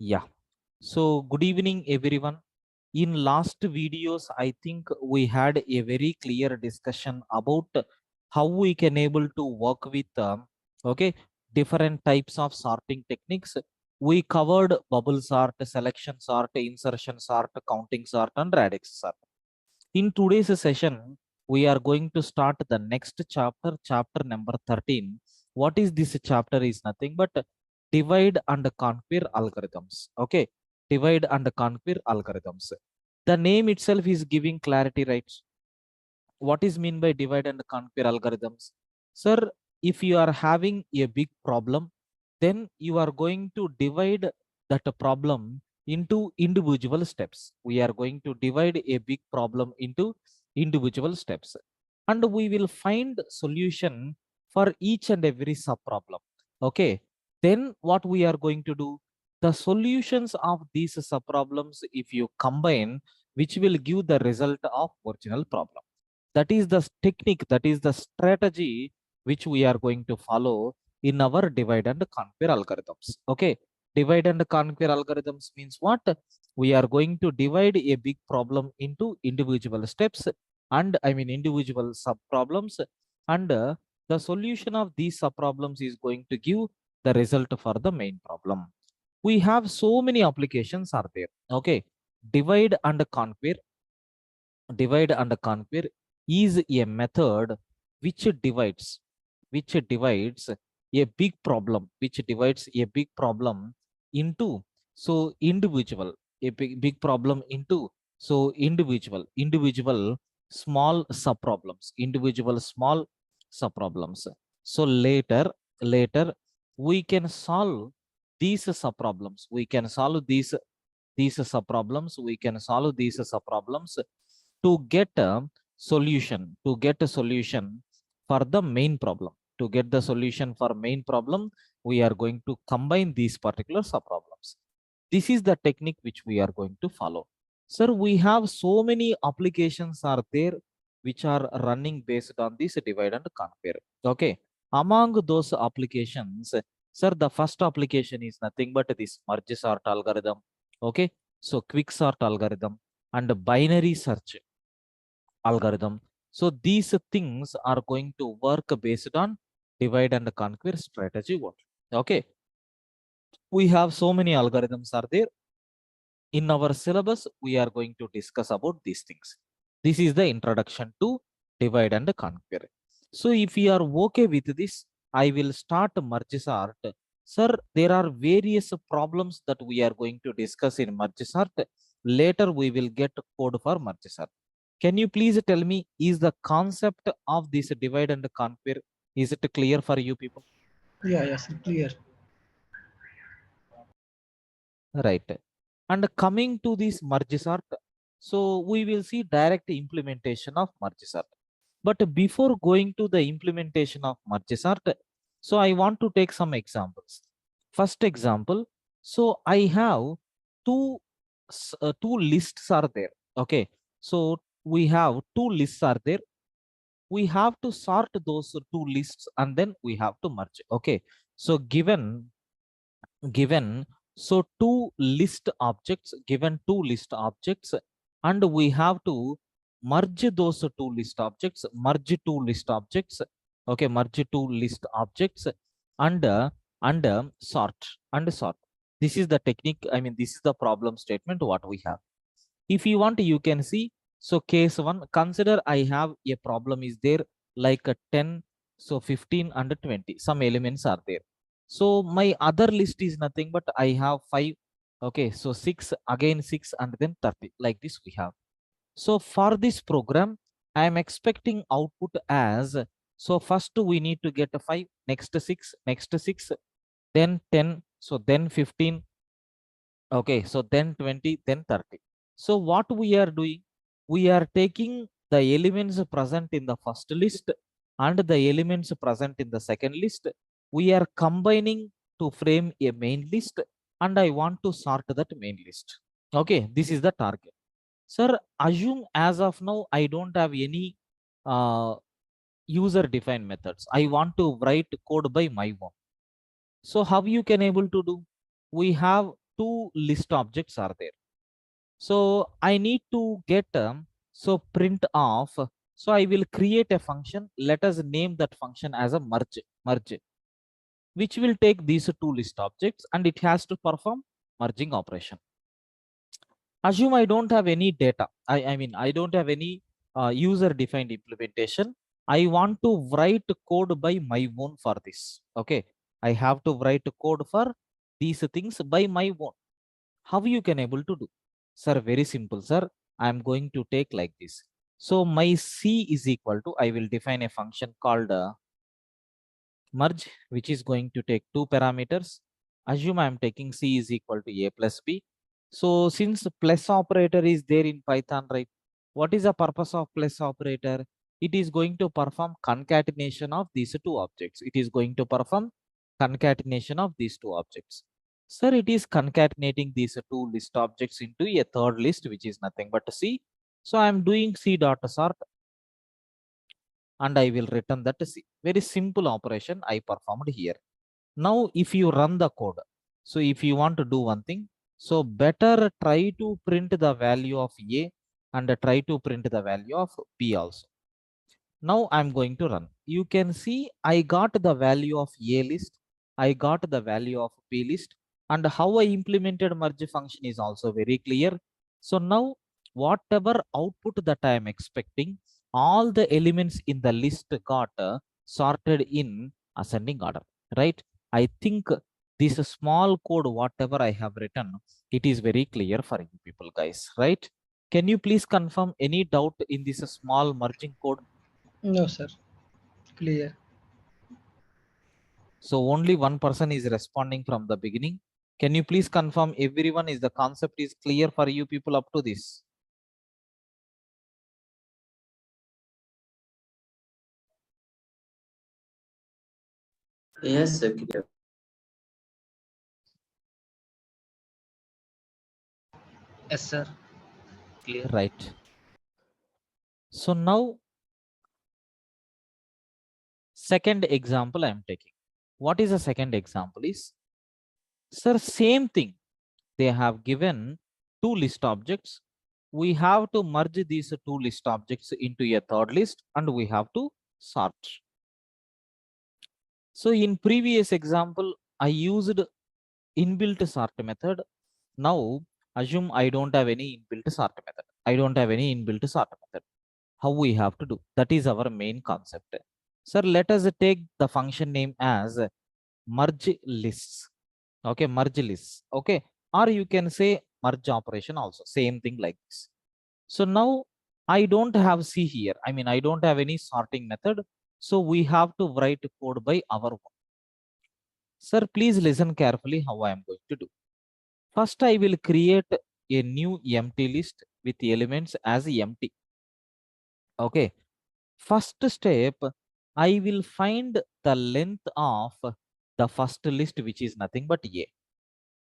Yeah. So good evening, everyone. In last videos, I think we had a very clear discussion about how we can able to work with okay different types of sorting techniques. We covered bubble sort, selection sort, insertion sort, counting sort, and radix sort. In today's session, we are going to start the next chapter, chapter number 13. What is this chapter is nothing but divide and conquer algorithms. Okay, divide and conquer algorithms. The name itself is giving clarity, right? What is mean by divide and conquer algorithms? Sir, if you are having a big problem, then you are going to divide that problem into individual steps. We are going to divide a big problem into individual steps, and we will find solution for each and every sub problem. Okay, then what we are going to do, the solutions of these sub problems, if you combine, which will give the result of original problem. That is the technique, that is the strategy which we are going to follow in our divide and conquer algorithms. Okay, divide and conquer algorithms means what? We are going to divide a big problem into individual steps, and I mean individual sub problems, and the solution of these sub problems is going to give the result for the main problem. We have so many applications are there. Okay, divide and conquer, divide and conquer is a method which divides, a big problem, which divides a big problem into so individual, a big problem into so individual small sub problems, individual small sub problems. So later we can solve these sub problems, we can solve these sub problems, we can solve these sub problems to get a solution, to get a solution for the main problem. To get the solution for main problem, we are going to combine these particular sub problems. This is the technique which we are going to follow. Sir, we have so many applications are there which are running based on this divide and conquer. Okay, among those applications, sir, the first application is nothing but this merge sort algorithm. Okay, so quick sort algorithm and binary search algorithm. So these things are going to work based on divide and conquer strategy. What? Okay, we have so many algorithms are there in our syllabus. We are going to discuss about these things. This is the introduction to divide and conquer. So if you are okay with this, I will start merge sort. Sir, there are various problems that we are going to discuss in merge sort. Later we will get code for merge sort. Can you please tell me, is the concept of this divide and conquer, is it clear for you people? Yeah, yes, clear. Right. And coming to this merge sort, so we will see direct implementation of merge sort. But before going to the implementation of merge sort, so I want to take some examples. First example, so I have two two lists are there. Okay, so we have two lists are there. We have to sort those two lists and then we have to merge. Okay, so given so two list objects, and we have to merge those two list objects, merge two list objects. Okay, merge two list objects and sort, and sort. This is the technique, I mean this is the problem statement what we have. If you want, you can see. So case one, consider I have a problem is there, like a 10, so 15 and 20, some elements are there. So my other list is nothing but I have 5. Okay, so 6 again, 6 and then 30, like this we have. So for this program, I am expecting output as, so first we need to get a 5, next 6, next 6, then 10, so then 15. Okay, so then 20, then 30. So what we are doing, we are taking the elements present in the first list and the elements present in the second list. We are combining to frame a main list, and I want to sort that main list. Okay, this is the target. Sir, assume as of now, I don't have any uh, user defined methods. I want to write code by my own. So how you can able to do? We have two list objects are there. So I need to get so print off. So I will create a function. Let us name that function as a merge, which will take these two list objects and it has to perform merging operation. Assume I don't have any data. I mean, I don't have any user defined implementation. I want to write code by my own for this. Okay. I have to write code for these things by my own. How you can able to do? Sir, very simple, sir. I am going to take like this. So my C is equal to, I will define a function called merge, which is going to take two parameters. Assume I am taking C is equal to A plus B. So since plus operator is there in Python, right? What is the purpose of plus operator? It is going to perform concatenation of these two objects. It is going to perform concatenation of these two objects. Sir, it is concatenating these two list objects into a third list, which is nothing but C. So I am doing C dot sort and I will return that C. Very simple operation I performed here. Now, if you run the code, so if you want to do one thing, so better try to print the value of A and try to print the value of B also. Now I'm going to run. You can see I got the value of A list, I got the value of B list, and how I implemented merge function is also very clear. So now whatever output that I am expecting, all the elements in the list got sorted in ascending order, right? I think this small code, whatever I have written, it is very clear for you people, guys, right? Can you please confirm any doubt in this small merging code? No, sir. Clear. So only one person is responding from the beginning. Can you please confirm everyone is the concept is clear for you people up to this? Yes, sir, clear. Yes, sir. Clear. Right. So now, second example I am taking. What is the second example is? Sir, same thing. They have given two list objects. We have to merge these two list objects into a third list and we have to sort. So in previous example, I used inbuilt sort method. Now assume I don't have any inbuilt sort method. I don't have any inbuilt sort method. How we have to do? That is our main concept. Sir, let us take the function name as merge lists. Okay, merge lists. Okay, or you can say merge operation also. Same thing like this. So now I don't have C here. I mean, I don't have any sorting method. So we have to write code by our own. Sir, please listen carefully how I am going to do. First, I will create a new empty list with elements as empty. Okay. First step, I will find the length of the first list, which is nothing but A.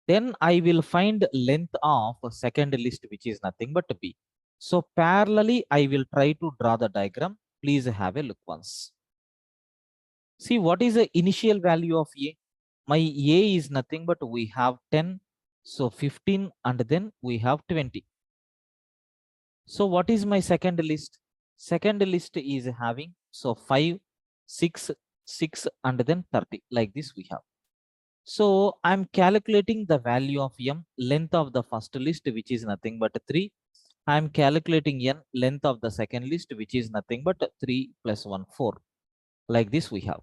Then I will find length of second list, which is nothing but B. So parallelly, I will try to draw the diagram. Please have a look once. See, what is the initial value of A? My A is nothing but we have 10. So 15 and then we have 20. So what is my second list? Second list is having so 5, 6, 6 and then 30 like this we have. So I'm calculating the value of M, length of the first list, which is nothing but 3. I'm calculating N, length of the second list, which is nothing but 3 plus 1, 4. Like this we have.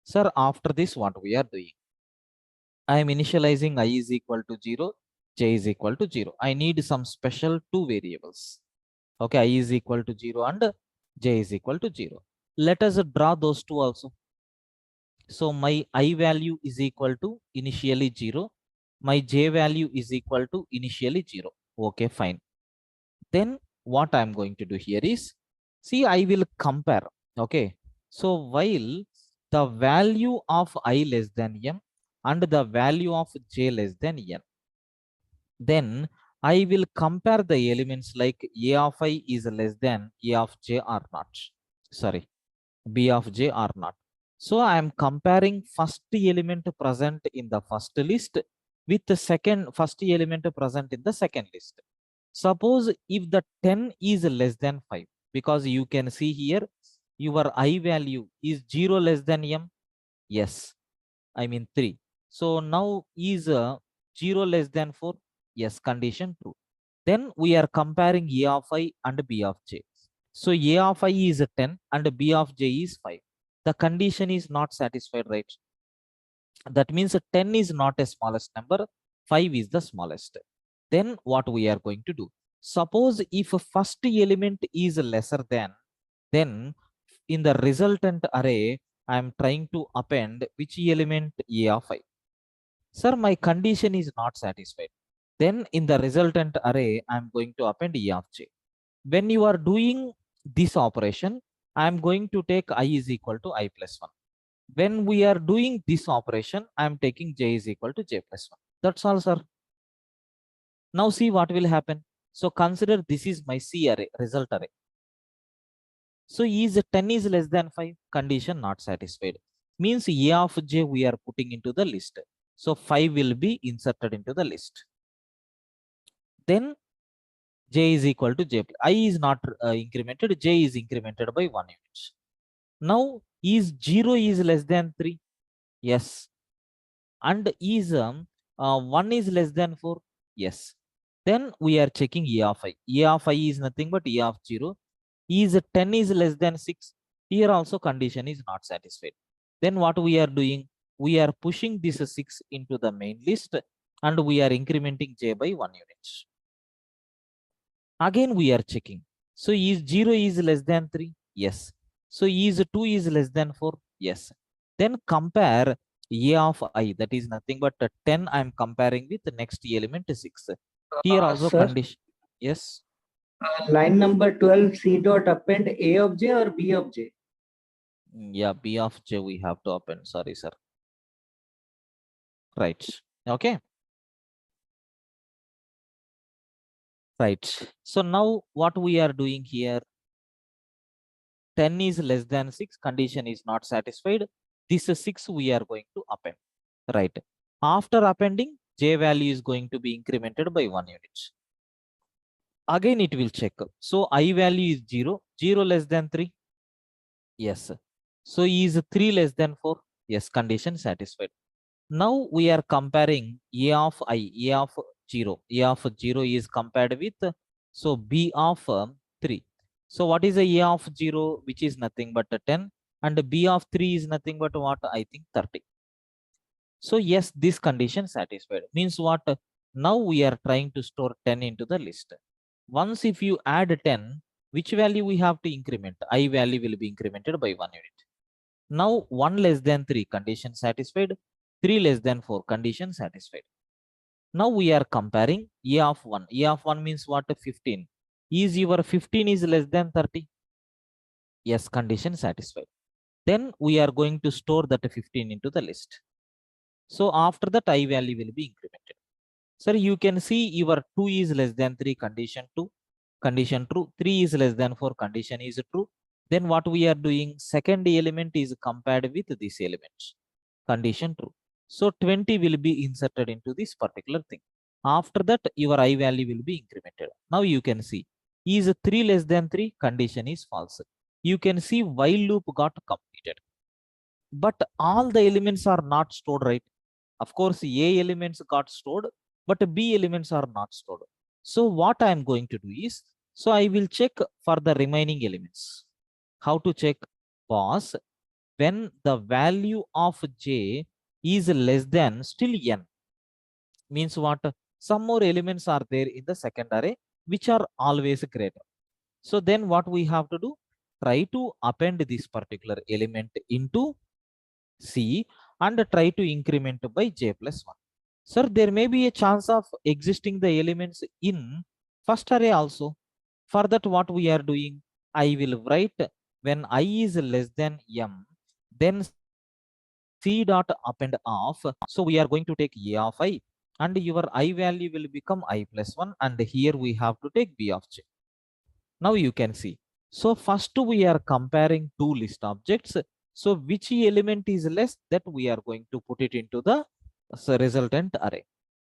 Sir, after this, what we are doing? I am initializing I is equal to 0, J is equal to 0. I need some special two variables. Okay, I is equal to 0 and J is equal to 0. Let us draw those two also. So my I value is equal to initially 0. My J value is equal to initially 0. Okay, fine. Then what I'm going to do here is, see, I will compare. Okay. So while the value of I less than M and the value of J less than N, then I will compare the elements like A of I is less than A of J or not. Sorry, B of J or not. So I am comparing first element present in the first list with the first element present in the second list. Suppose if the 10 is less than 5, because you can see here your I value is 0 less than m. Yes, I mean 3. So now is 0 less than 4. Yes, condition true. Then we are comparing A of I and B of j. So A of I is 10 and B of j is 5. The condition is not satisfied, right? That means 10 is not a smallest number, 5 is the smallest. Then what we are going to do? Suppose if first element is lesser than, then in the resultant array, I am trying to append which element? A of I. Sir, my condition is not satisfied. Then in the resultant array, I am going to append E of j. When you are doing this operation, I am going to take I is equal to I plus 1. When we are doing this operation, I am taking j is equal to j plus 1. That's all, sir. Now see what will happen. So consider this is my C array, result array. So is 10 is less than 5, condition not satisfied. Means A of j we are putting into the list. So 5 will be inserted into the list. Then j is equal to j. I is not incremented, j is incremented by 1 unit. Now is 0 is less than 3? Yes. And is 1 is less than 4? Yes. Then we are checking E of I. E of I is nothing but E of 0. Is 10 is less than 6? Here also condition is not satisfied. Then what we are doing? We are pushing this 6 into the main list and we are incrementing j by 1 unit. Again we are checking. So is 0 is less than 3? Yes. So is 2 is less than 4? Yes. Then compare A of I, that is nothing but 10 I am comparing with the next element 6. Here also Sir, condition. Yes. line number 12, C dot append A of j or B of j? Yeah, B of j we have to append. Sorry, sir. Right. Okay. Right. So now what we are doing here, 10 is less than 6, condition is not satisfied. This is 6 we are going to append. Right. After appending, j value is going to be incremented by 1 unit. Again it will check. So I value is 0, 0 less than 3. Yes. So is 3 less than 4? Yes, condition satisfied. Now we are comparing A of I, A of 0. A of 0 is compared with, so B of 3. So what is a of 0, which is nothing but a 10, and B of 3 is nothing but what? I think 30. So yes, this condition satisfied. Means what? Now we are trying to store 10 into the list. Once if you add 10, which value we have to increment? I value will be incremented by 1 unit. Now 1 less than 3, condition satisfied. 3 less than 4, condition satisfied. Now we are comparing A of 1. A of 1 means what? 15. Is your 15 is less than 30? Yes, condition satisfied. Then we are going to store that 15 into the list. So after that I value will be incremented. Sir, you can see your 2 is less than 3, condition 2. Condition true. 3 is less than 4, condition is true. Then what we are doing? Second element is compared with this element. Condition true. So 20 will be inserted into this particular thing. After that, your I value will be incremented. Now you can see, is 3 less than 3? Condition is false. You can see while loop got completed. But all the elements are not stored, right? Of course, A elements got stored, but B elements are not stored. So what I am going to do is, so I will check for the remaining elements. How to check? Pause. When the value of j is less than still n, means what? Some more elements are there in the second array which are always greater. So then what we have to do? Try to append this particular element into C and try to increment by j plus 1. Sir, there may be a chance of existing the elements in first array also. For that, what we are doing? I will write when I is less than m, then C dot append of. So we are going to take A of I and your I value will become I plus 1 and here we have to take B of j. Now you can see. So first we are comparing two list objects. So which element is less, that we are going to put it into the resultant array.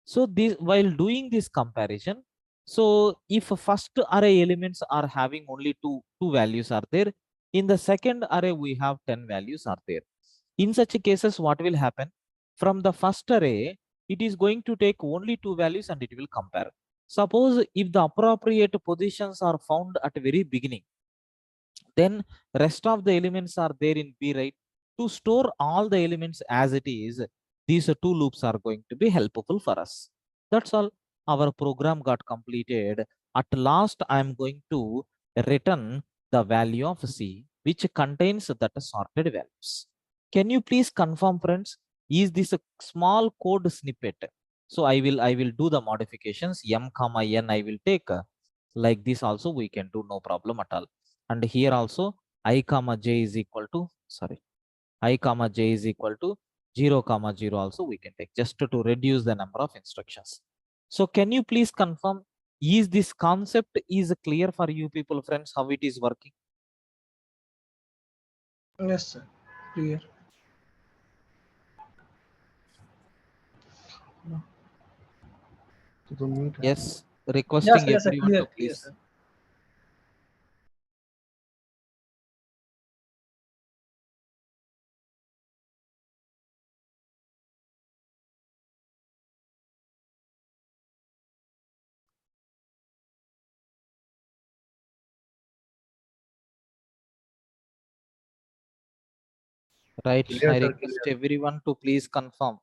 So this, while doing this comparison, so if first array elements are having only two values are there, in the second array we have 10 values are there. In such cases, what will happen? From the first array, it is going to take only two values and it will compare. Suppose if the appropriate positions are found at very beginning, then rest of the elements are there in B, right? To store all the elements as it is, these two loops are going to be helpful for us. That's all. Our program got completed. At last, I am going to return the value of C, which contains that sorted values. Can you please confirm, friends? Is this a small code snippet? So I will do the modifications. M comma N I will take like this. Also, we can do, no problem at all. And here also I comma j is equal to, sorry, I comma j is equal to 0 comma 0 also we can take, just to reduce the number of instructions. So can you please confirm, is this concept is clear for you people, friends, how it is working? Yes, sir. Clear. Yes, requesting Yes, sir. everyone Clear, to clear, please. sir. Right, Clear, I sir. request Clear. everyone to please confirm.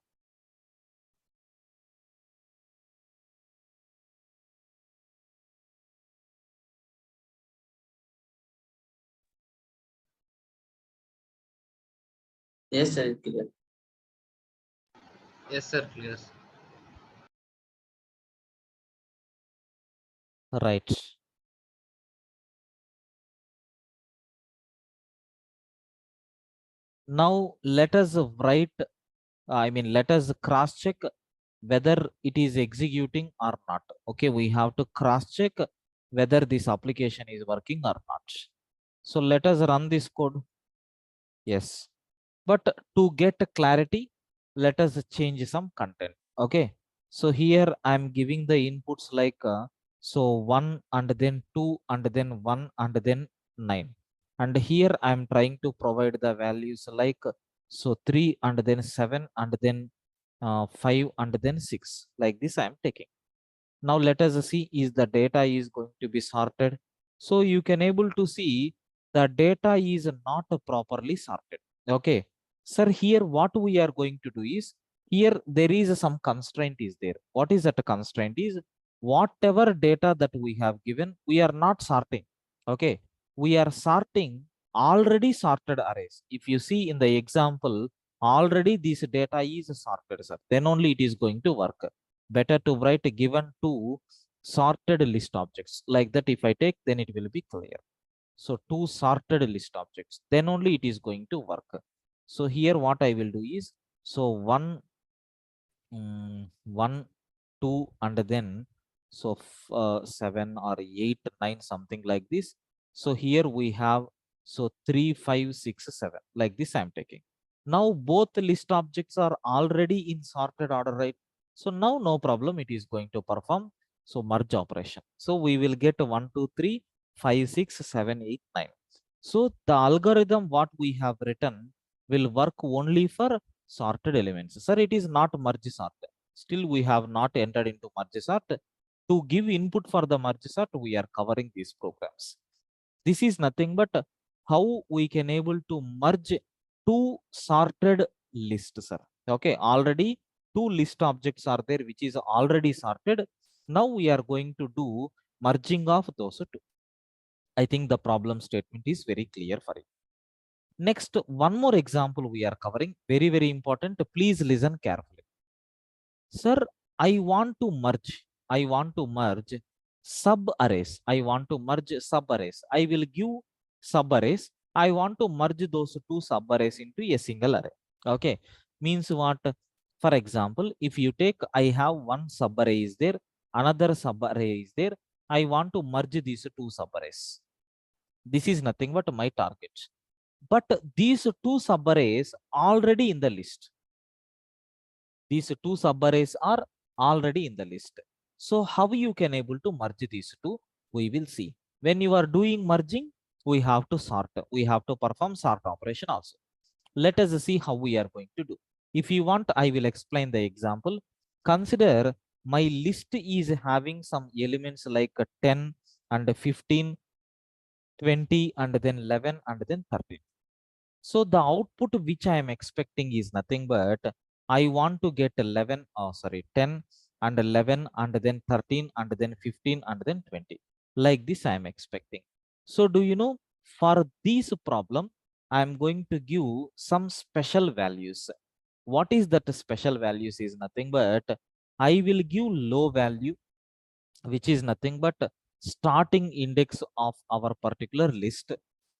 Yes, sir. Clear. Yes, sir. Clear. Right, now let us write, let us cross check whether it is executing or not. Okay, we have to cross check whether this application is working or not. So let us run this code. Yes, but to get clarity, let us change some content. Okay, so here I'm giving the inputs like so 1 and then 2 and then 1 and then 9, and here I'm trying to provide the values like so 3 and then 7 and then 5 and then 6, like this I'm taking. Now let us see is the data is going to be sorted. So you can able to see the data is not properly sorted. Okay, sir, here what we are going to do is, here there is some constraint is there. What is that constraint is, whatever data that we have given, we are not sorting. Okay, we are sorting already sorted arrays. If you see in the example, already this data is sorted, sir, then only it is going to work. Better to write given to sorted list objects, like that if I take, then it will be clear. So two sorted list objects, then only it is going to work. So here what I will do is, so one, 2 and then so 7 or 8 9 something like this. So here we have so 3 5 6 7, like this I'm taking. Now both list objects are already in sorted order, right? So now no problem, it is going to perform so merge operation. So we will get 1 2 3 5 6 7 8 9. So the algorithm what we have written will work only for sorted elements. Sir, it is not merge sort. Still, we have not entered into merge sort. To give input for the merge sort, we are covering these programs. This is nothing but how we can able to merge two sorted lists, sir. Okay, already two list objects are there, which is already sorted. Now we are going to do merging of those two. I think the problem statement is very clear for you. Next, one more example we are covering, very, very important. Please listen carefully. Sir, I want to merge. I want to merge sub arrays. I want to merge sub arrays. I will give sub arrays. I want to merge those two sub arrays into a single array. Okay. Means what? For example, if you take, I have one sub array is there, another sub array is there. I want to merge these two sub arrays. This is nothing but my target. But these two subarrays already in the list. These two subarrays are already in the list. So how you can able to merge these two, we will see. When you are doing merging, we have to sort, we have to perform sort operation also. Let us see how we are going to do. If you want, I will explain the example. Consider my list is having some elements like 10 and 15, 20 and then 11 and then 13. So the output which I am expecting is nothing but I want to get 11, 10 and 11 and then 13 and then 15 and then 20. Like this I am expecting. So do you know, for this problem, I am going to give some special values. What is that special values is nothing but I will give low value, which is nothing but starting index of our particular list,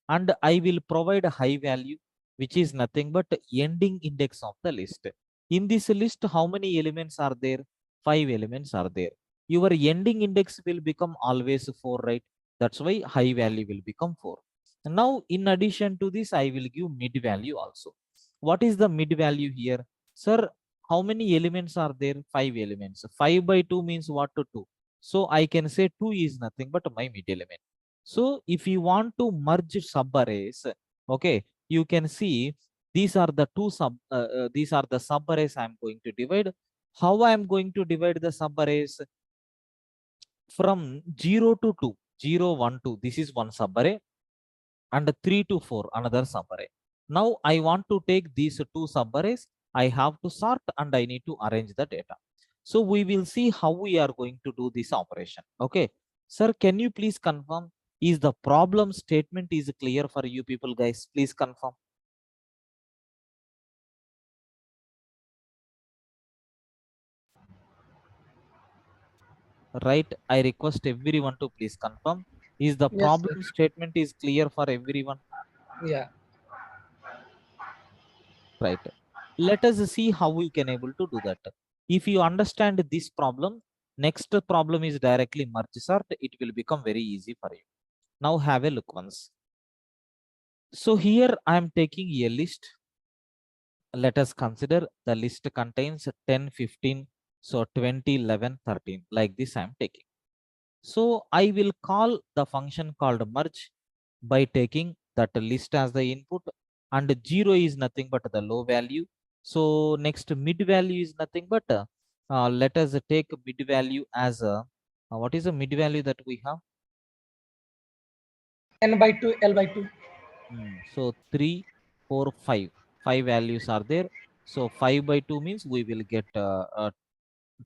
and I will provide a high value, which is nothing but ending index of the list. In this list, how many elements are there? 5 elements are there. Your ending index will become always 4, right? That's why high value will become 4. Now in addition to this, I will give mid value also. What is the mid value here? Sir, how many elements are there? 5 elements. 5 by 2 means what to 2? So I can say 2 is nothing but my mid element. So if you want to merge subarrays, okay, you can see these are the these are the subarrays I am going to divide. How I am going to divide the subarrays? From 0 to 2, 0, 1, 2, this is one subarray, and 3 to 4 another subarray. Now I want to take these two subarrays, I have to sort and I need to arrange the data. So we will see how we are going to do this operation. Okay, sir, can you please confirm, is the problem statement is clear for you people, guys? Please confirm. Right, I request everyone to please confirm, is the Yes, sir. problem statement is clear for everyone? Yeah. Right, let us see how we can able to do that. If you understand this problem, next problem is directly merge sort, it will become very easy for you. Now have a look once. So here I am taking a list. Let us consider the list contains 10, 15, so 20, 11, 13, like this I am taking. So I will call the function called merge by taking that list as the input, and 0 is nothing but the low value. So next mid value is nothing but let us take mid value as a what is the mid value that we have? N by 2, L by 2. So 3, 4, 5, 5 values are there. So 5 by 2 means we will get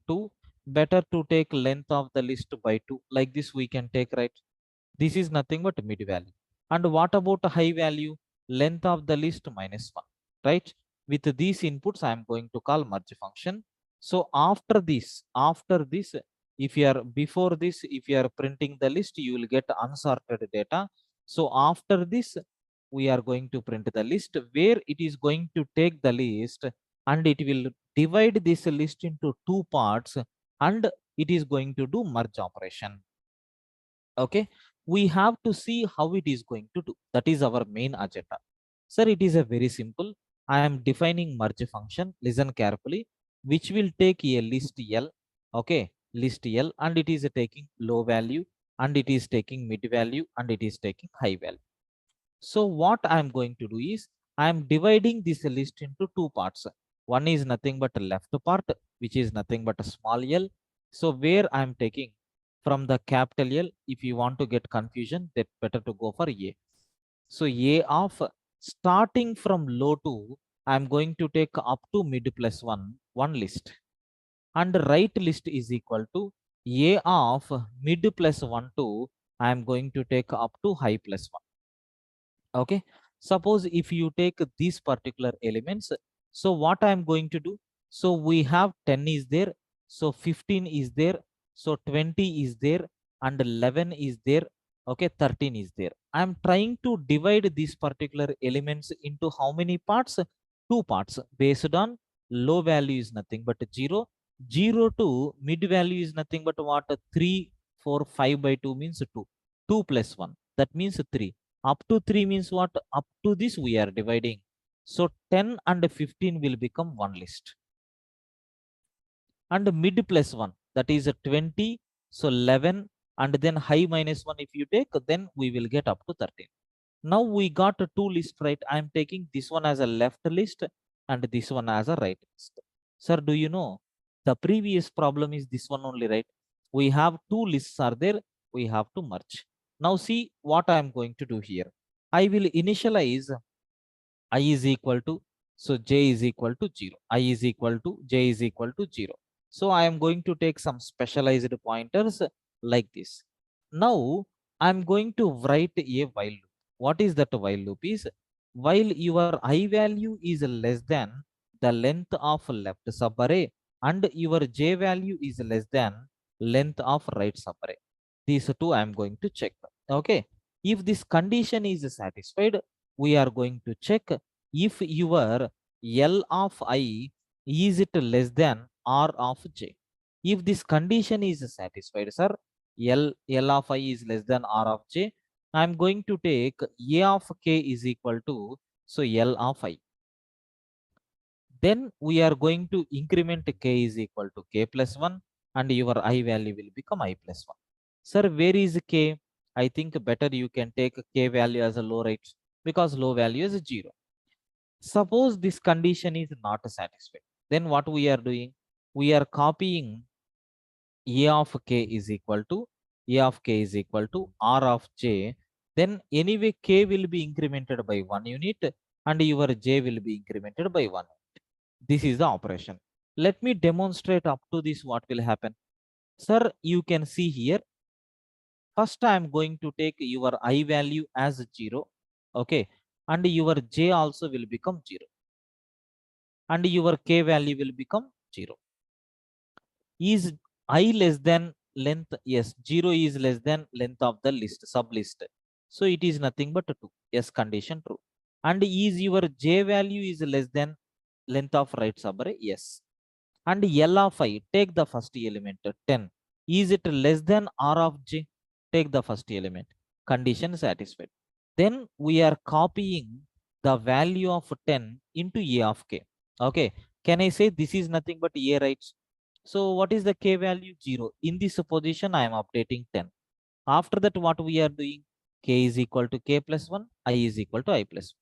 2. Better to take length of the list by 2, like this we can take, right? This is nothing but mid value. And what about a high value? Length of the list minus 1, right? With these inputs, I am going to call merge function. So after this, if you are before this, if you are printing the list, you will get unsorted data. So after this, we are going to print the list where it is going to take the list and it will divide this list into two parts, and it is going to do merge operation. Okay, we have to see how it is going to do. That is our main agenda. Sir, it is a very simple. I am defining merge function, listen carefully, which will take a list L. Okay, list L, and it is taking low value, and it is taking mid value, and it is taking high value. So what I am going to do is I am dividing this list into two parts. One is nothing but left part, which is nothing but a small l. So where I am taking from the capital L, if you want to get confusion, that better to go for A. So A of starting from low to, I am going to take up to mid plus one list, and right list is equal to A of mid plus 1 to, I am going to take up to high plus 1. Okay, suppose if you take these particular elements, so what I am going to do, so we have 10 is there, so 15 is there, so 20 is there, and 11 is there. Okay, 13 is there. I am trying to divide these particular elements into how many parts? Two parts, based on low value is nothing but 0, 0 to mid value is nothing but what? 3, 4, 5 by 2 means 2, 2 plus 1, that means 3. Up to 3 means what? Up to this we are dividing. So 10 and 15 will become one list. and mid plus 1, that is 20. So 11, and then high minus 1 if you take, then we will get up to 13. Now we got two lists, right? I am taking this one as a left list and this one as a right list. Sir, do you know the previous problem is this one only, right? We have two lists are there. We have to merge. Now see what I am going to do here. I will initialize I is equal to, so j is equal to 0. I is equal to, j is equal to 0. So I am going to take some specialized pointers like this. Now I'm going to write a while loop. What is that while loop is? While your I value is less than the length of left subarray and your j value is less than length of right subarray. These two I am going to check. Okay. If this condition is satisfied, we are going to check if your L of I is it less than R of J. If this condition is satisfied, sir, L of I is less than R of J, I am going to take A of K is equal to, so L of I. Then we are going to increment K is equal to K plus 1 and your I value will become I plus 1. Sir, where is K? I think better you can take K value as a low, right? Because low value is 0. Suppose this condition is not satisfied. Then what we are doing? We are copying A of K is equal to R of J. Then anyway K will be incremented by 1 unit and your J will be incremented by 1. This is the operation. Let me demonstrate up to this what will happen. Sir, you can see here. First, I am going to take your I value as 0. Okay. And your J also will become 0. And your K value will become 0. Is I less than length? Yes, 0 is less than length of the list, sub list. So it is nothing but 2. Yes, condition true. And is your J value is less than length of right subarray? Yes. And L of I, take the first element 10. Is it less than R of J? Take the first element. Condition satisfied. Then we are copying the value of 10 into A of K. Okay. Can I say this is nothing but A, right? So what is the K value? 0. In this position, I am updating 10. After that, what we are doing? K is equal to K plus 1. I is equal to I plus 1.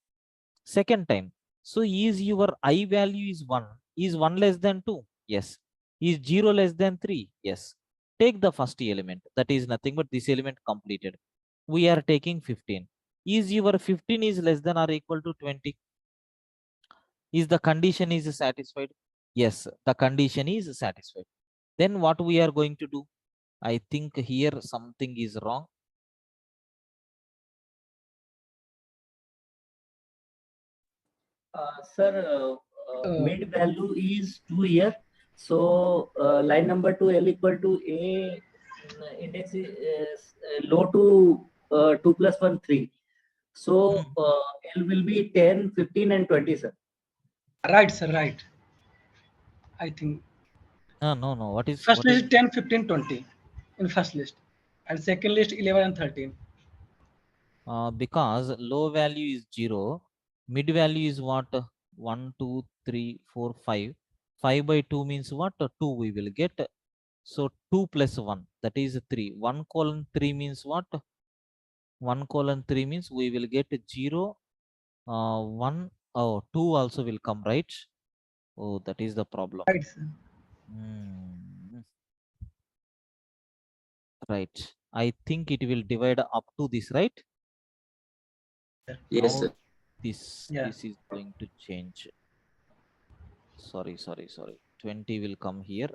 Second time. So is your I value is 1. Is 1 less than 2? Yes. Is 0 less than 3? Yes. Take the first element. That is nothing but this element completed. We are taking 15. Is your 15 is less than or equal to 20? Is the condition is satisfied? Yes, the condition is satisfied. Then what we are going to do? I think here something is wrong. Sir, Uh, mid value is 2 here. So line number 2 L equal to A index is low to 2 plus 1 3. So L will be 10, 15 and 20, sir. right, sir, right. I think No. What is first list is 10, 15, 20 in first list, and second list 11 and 13. Because low value is 0, mid value is what? 1, 2, 3, 4, 5. 5 by 2 means what? 2 we will get. So 2 plus 1, that is 3. 1 colon 3 means what? 1 colon 3 means we will get 0, 1, oh, 2 also will come, right? Oh, that is the problem. Right, sir. Right. I think it will divide up to this, right? Yes, Now sir. this is going to change. Sorry. 20 will come here,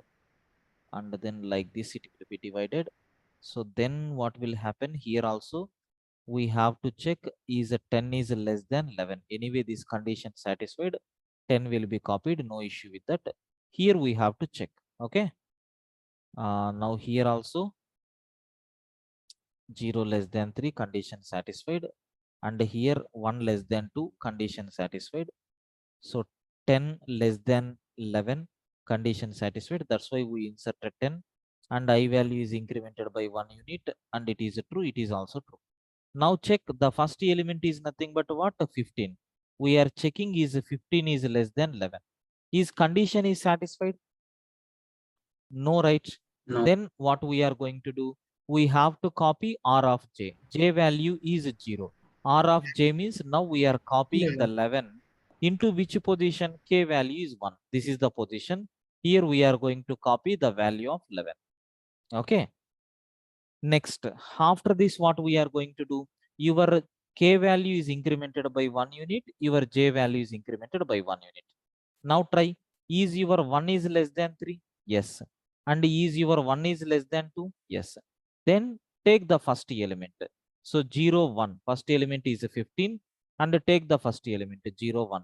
and then like this it will be divided. So then what will happen here also? We have to check is a 10 is less than 11. Anyway, this condition satisfied. 10 will be copied. No issue with that. Here we have to check. Okay. Now here also 0 less than 3 condition satisfied, and here 1 less than 2 condition satisfied. So 10 less than 11 condition satisfied. That's why we inserted 10, and I value is incremented by 1 unit, and it is true. It is also true. Now check the first element is nothing but what? 15. We are checking is 15 is less than 11. Is condition is satisfied? No, right? No. Then what we are going to do? We have to copy R of J. J value is 0. R of J means now we are copying the 11 into which position? K value is 1. This is the position. Here we are going to copy the value of 11. Okay. Next, after this, what we are going to do? Your K value is incremented by 1 unit. Your J value is incremented by 1 unit. Now try. Is your 1 is less than 3? Yes. And is your 1 is less than 2? Yes. Then take the first element. So 0, 1. First element is 15. And take the first element 0, 1.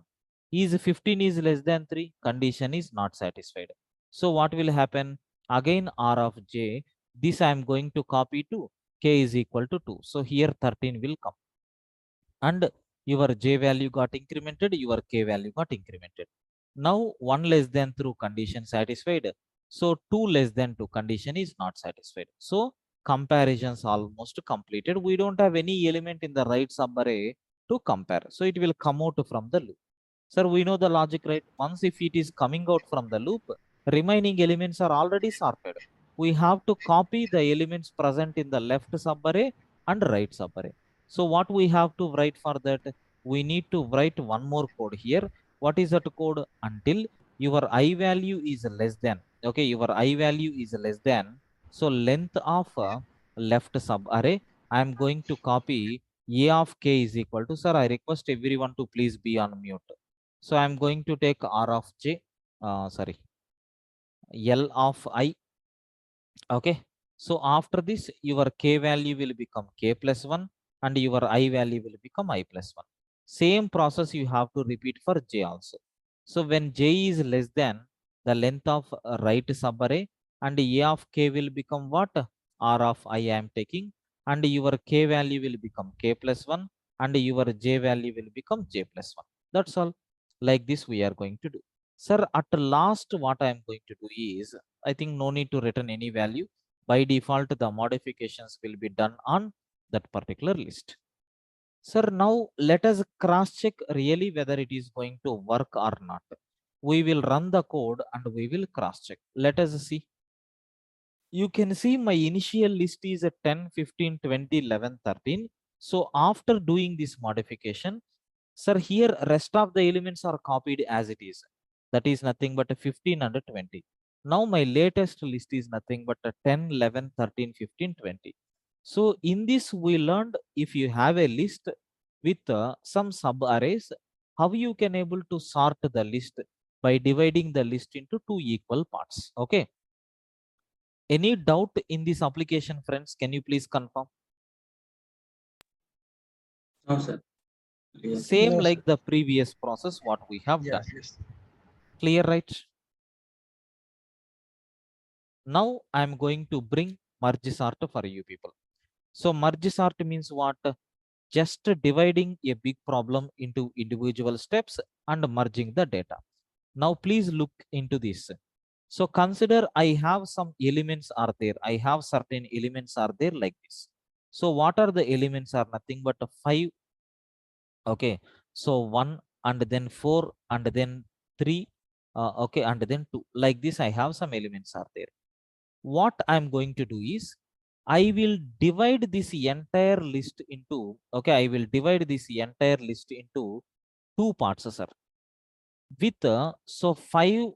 Is 15 is less than 3? Condition is not satisfied. So what will happen? Again R of J. This I am going to copy to K is equal to 2. So here 13 will come. And your J value got incremented, your K value got incremented. Now 1 less than through condition satisfied. So 2 less than 2 condition is not satisfied. So comparisons almost completed. We don't have any element in the right subarray to compare. So it will come out from the loop. Sir, we know the logic, right? Once if it is coming out from the loop, remaining elements are already sorted. We have to copy the elements present in the left subarray and right subarray. So what we have to write for that? We need to write one more code here. What is that code? Until your I value is less than. Okay, your I value is less than. So length of left subarray, I am going to copy A of K is equal to, sir, I request everyone to please be on mute. So I'm going to take R of J, L of I. Okay. So after this, your K value will become K plus 1 and your I value will become I plus 1. Same process you have to repeat for J also. So when J is less than the length of right subarray and A of K will become what? R of I am taking, and your K value will become K plus 1 and your J value will become J plus 1. That's all. Like this we are going to do. Sir, at last what I am going to do is, I think no need to return any value. By default, the modifications will be done on that particular list. Sir, now let us cross check really whether it is going to work or not. We will run the code and we will cross check. Let us see. You can see my initial list is at 10, 15, 20, 11, 13. So after doing this modification, sir, here rest of the elements are copied as it is. That is nothing but a 15 and a 20. Now my latest list is nothing but a 10, 11, 13, 15, 20. So in this we learned if you have a list with some sub arrays, how you can able to sort the list by dividing the list into two equal parts. Okay. Any doubt in this application, friends? Can you please confirm? No, sir. Clear. Same No, like sir. the previous process what we have done. Yes. Clear, right? Now I'm going to bring merge sort for you people. So merge sort means what? Just dividing a big problem into individual steps and merging the data. Now please look into this. So consider I have some elements are there. I have certain elements are there like this. So what are the elements are nothing but 5. Okay. So 1 and then 4 and then 3. Okay. And then 2. Like this, I have some elements are there. What I'm going to do is I will divide this entire list into, okay, I will divide this entire list into two parts, sir. With, so 5,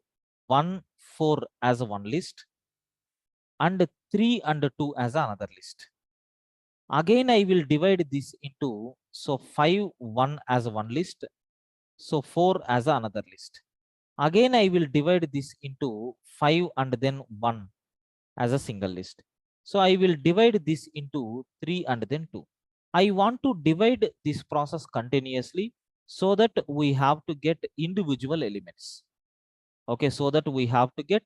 1, 4 as one list and 3 and 2 as another list. Again, I will divide this into, so 5, 1 as one list. So 4 as another list. Again, I will divide this into 5 and then 1 as a single list. So I will divide this into 3 and then 2. I want to divide this process continuously so that we have to get individual elements. Okay, so that we have to get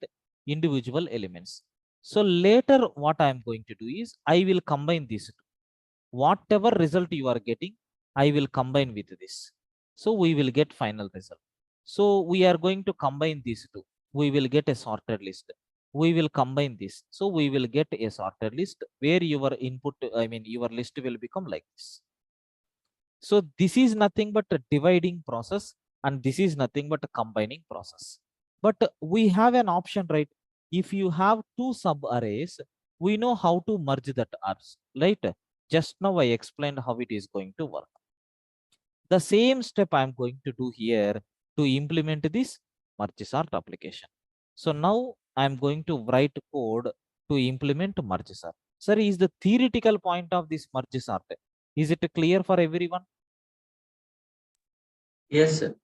individual elements. So later what I am going to do is I will combine these two. Whatever result you are getting, I will combine with this. So we will get final result. So we are going to combine these two. We will get a sorted list. We will combine this. So we will get a sorted list where your input, I mean, your list will become like this. So this is nothing but a dividing process and this is nothing but a combining process. But we have an option, right? if you have two sub arrays, we know how to merge that arrays, right? Just now I explained how it is going to work. The same step I'm going to do here to implement this merge sort application. So now I'm going to write code to implement merge sort. Sir, is the theoretical point of this merge sort, is it clear for everyone? Yes, sir.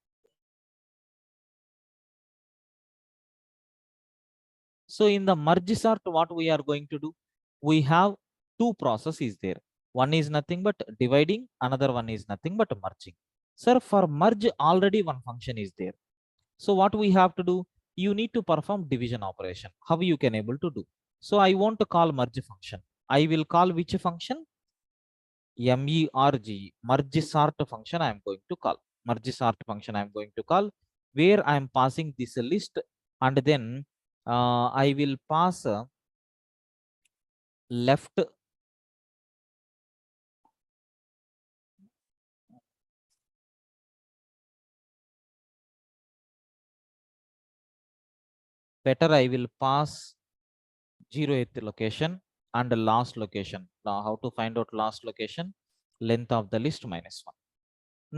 So in the merge sort, what we are going to do? We have two processes there. One is nothing but dividing, another one is nothing but merging. Sir, for merge already one function is there. So what we have to do? You need to perform division operation. How you can able to do? So I want to call merge function. I will call which function? MERG, merge sort function I am going to call. Merge sort function I am going to call, where I am passing this list, and then I will pass left better I will pass 0th location and last location. Now how to find out last location? Length of the list minus 1.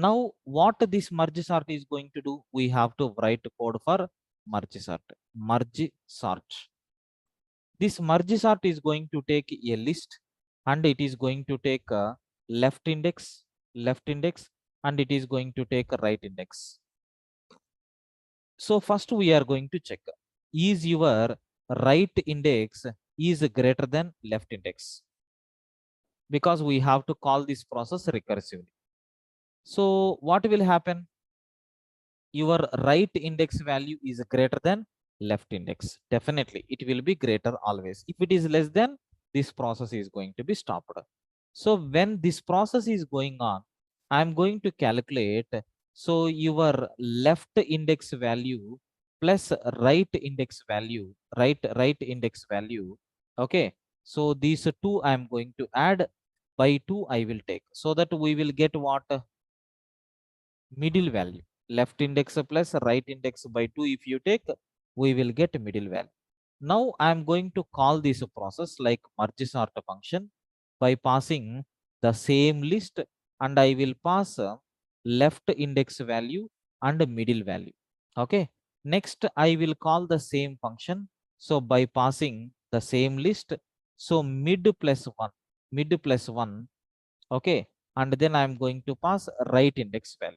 Now what this merge sort is going to do? We have to write code for merge sort. Merge sort. This merge sort is going to take a list, and it is going to take a left index, and it is going to take a right index. So first we are going to check, is your right index is greater than left index, because we have to call this process recursively. So what will happen? Your right index value is greater than left index. Definitely it will be greater always. If it is less than, this process is going to be stopped. So when this process is going on, I'm going to calculate, so your left index value plus right index value, right index value. Okay, so these two I'm going to add, by 2 I will take, so that we will get what? Middle value. Left index plus right index by 2 if you take, we will get middle value. Now I am going to call this process like merge sort function by passing the same list, and I will pass left index value and middle value. Okay, next I will call the same function, so by passing the same list, so mid plus 1, mid plus 1. Okay, and then I am going to pass right index value,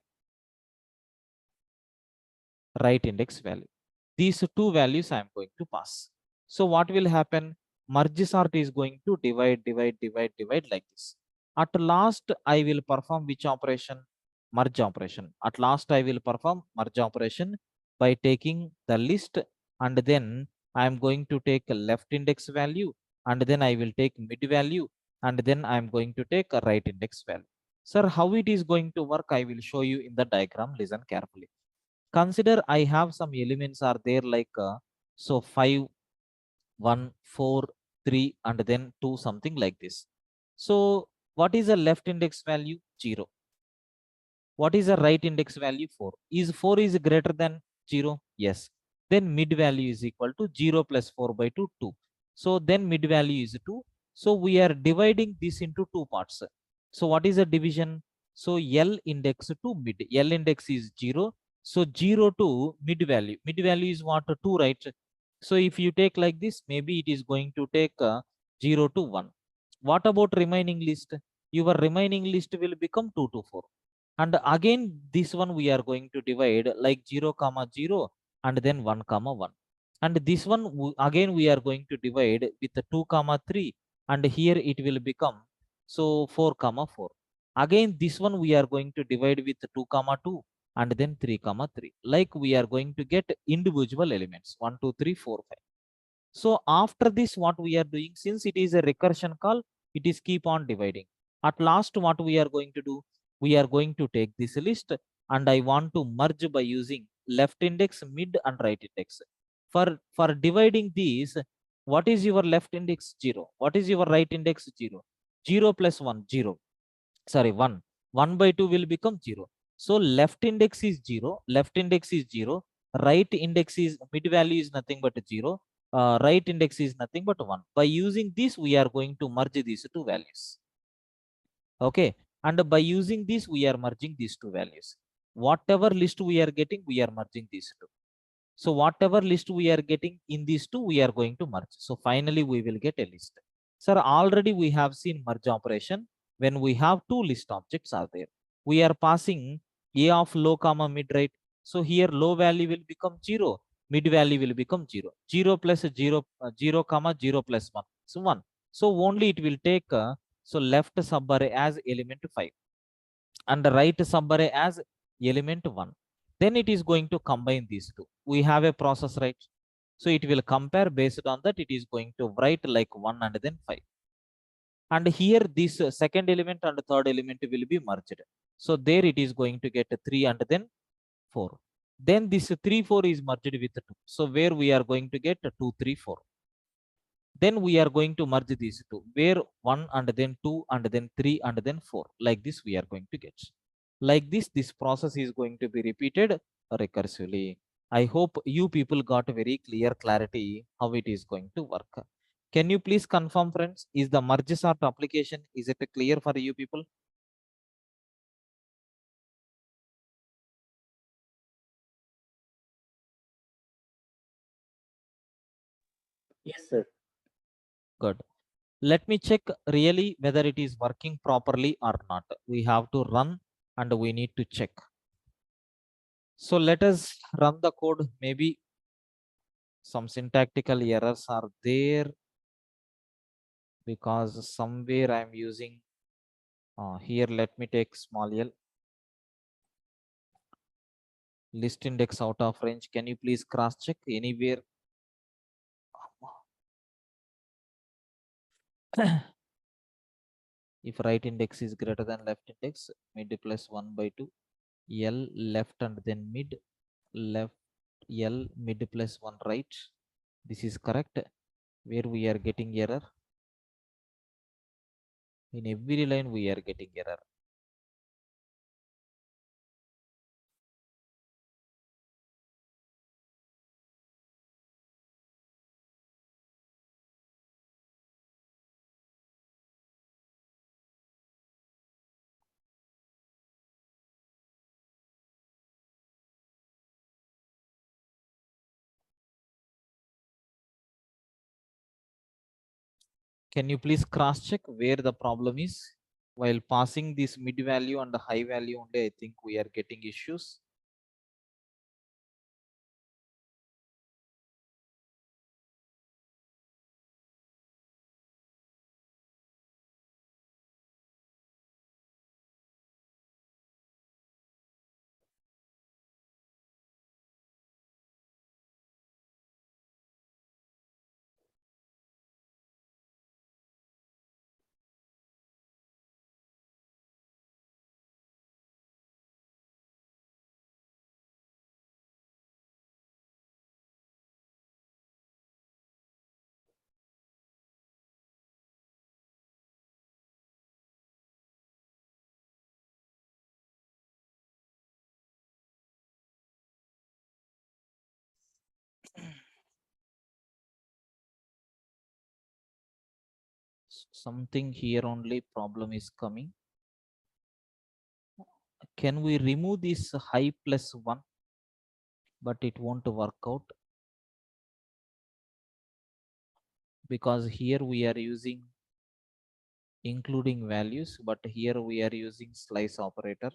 right index value. These two values I am going to pass. So what will happen? Merge sort is going to divide like this. At last, I will perform which operation? Merge operation. At last, I will perform merge operation by taking the list, and then I am going to take a left index value, and then I will take mid value, and then I am going to take a right index value. Sir, how it is going to work? I will show you in the diagram. Listen carefully. Consider I have some elements are there like so 5, 1, 4, 3, and then 2, something like this. So what is the left index value? 0. What is the right index value? 4. Is 4 is greater than 0? Yes. Then mid value is equal to 0 plus 4 by 2, 2. So then mid value is 2. So we are dividing this into two parts. So what is the division? So L index to mid. L index is 0. So 0 to mid value. Mid value is what? 2, right? So if you take like this, maybe it is going to take 0 to 1. What about remaining list? Your remaining list will become 2 to 4. And again this one we are going to divide like 0 comma 0 and then 1 comma 1, and this one again we are going to divide with the 2 comma 3, and here it will become so 4 comma 4. Again this one we are going to divide with 2 comma 2 and then 3 comma 3, like we are going to get individual elements 1 2 3 4 5. So after this what we are doing, since it is a recursion call, it is keep on dividing. At last what we are going to do, we are going to take this list, and I want to merge by using left index, mid and right index. For dividing these, what is your left index? 0. What is your right index? 0. 0 plus 1, 0. Sorry, 1. 1 by 2 will become 0. So left index is 0. Left index is 0. Right index is, mid value is nothing but 0. right index is nothing but 1. By using this, we are going to merge these two values. Okay, and by using this, we are merging these two values. Whatever list we are getting, we are merging these two. So whatever list we are getting in these two, we are going to merge. So finally we will get a list. Sir, already we have seen merge operation when we have two list objects are there. We are passing a of low comma mid, right? So here low value will become 0, mid value will become 0. 0 plus 0, 0 comma 0 plus 1. So 1. So only it will take, so left subarray as element 5 and the right subarray as element 1. Then it is going to combine these two. We have a process, right? So it will compare based on that. It is going to write like 1 and then 5. And here this second element and third element will be merged. So there it is going to get 3 and then 4. Then this 3, 4 is merged with 2. So where we are going to get 2, 3, 4. Then we are going to merge these two, where 1 and then 2 and then 3 and then 4. Like this we are going to get. Like this process is going to be repeated recursively. I hope you people got very clear clarity how it is going to work. Can you please confirm, friends, is the merge sort application, is it clear for you people? Yes, sir. Good. Let me check really whether it is working properly or not. We have to run and we need to check. So let us run the code. Maybe some syntactical errors are there because somewhere I'm using here. Let me take small l, list index out of range. Can you please cross check anywhere? If right index is greater than left index, mid plus 1 by 2, l left and then mid, left l mid plus 1 right. This is correct. Where we are getting error? In every line we are getting error. Can you please cross check where the problem is? While passing this mid value and the high value only, I think we are getting issues. Something here only problem is coming. Can we remove this high plus 1? But it won't work out because here we are using including values, but here we are using slice operator.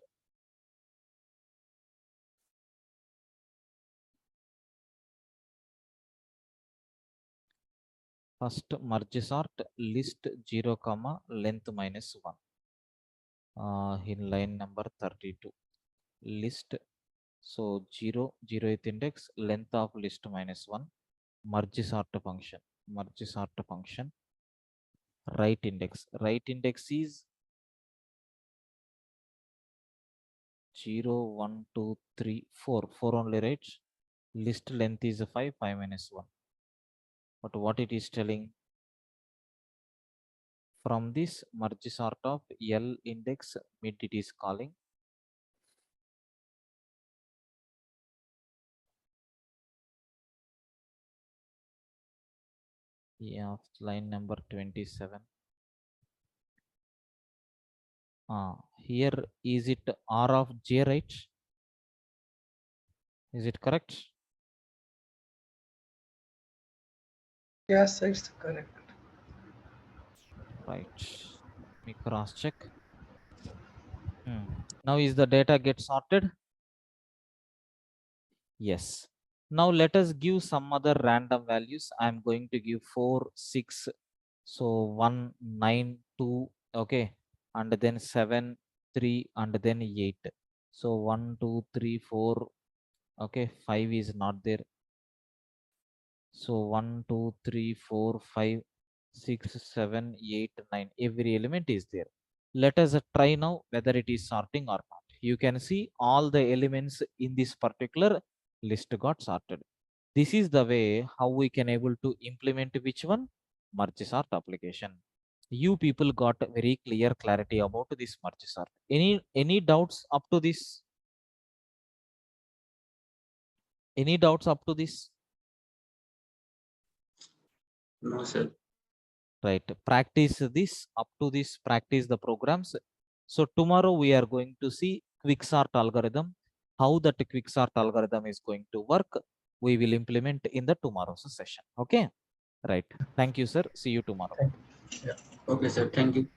First merge sort list 0 comma length minus 1 in line number 32 list. So 0 0th index, length of list minus 1, merge sort function, right index is 0 1 2 3 4 4 only, right? List length is 5 5 minus 1. But what it is telling, from this merge sort of L index mid it is calling. Yeah, line number 27. Here is it R of J, right? Is it correct? Yes, it's correct. Right. Let me cross check. Now is the data get sorted? Yes. Now let us give some other random values. I'm going to give 4, 6, so 1, 9, 2, okay, and then 7, 3, and then 8. So 1, 2, 3, 4, okay, 5 is not there. So 1, 2, 3, 4, 5, 6, 7, 8, 9. Every element is there. Let us try now whether it is sorting or not. You can see all the elements in this particular list got sorted. This is the way how we can able to implement which one? Merge sort application. You people got very clear clarity about this merge sort. Any doubts up to this? Any doubts up to this? No, sir. Right, practice this up to this, practice the programs. So tomorrow we are going to see quicksort algorithm, how that quicksort algorithm is going to work. We will implement in the tomorrow's session. Okay, right. Thank you, sir. See you tomorrow. Thank you. Okay, sir. Thank you.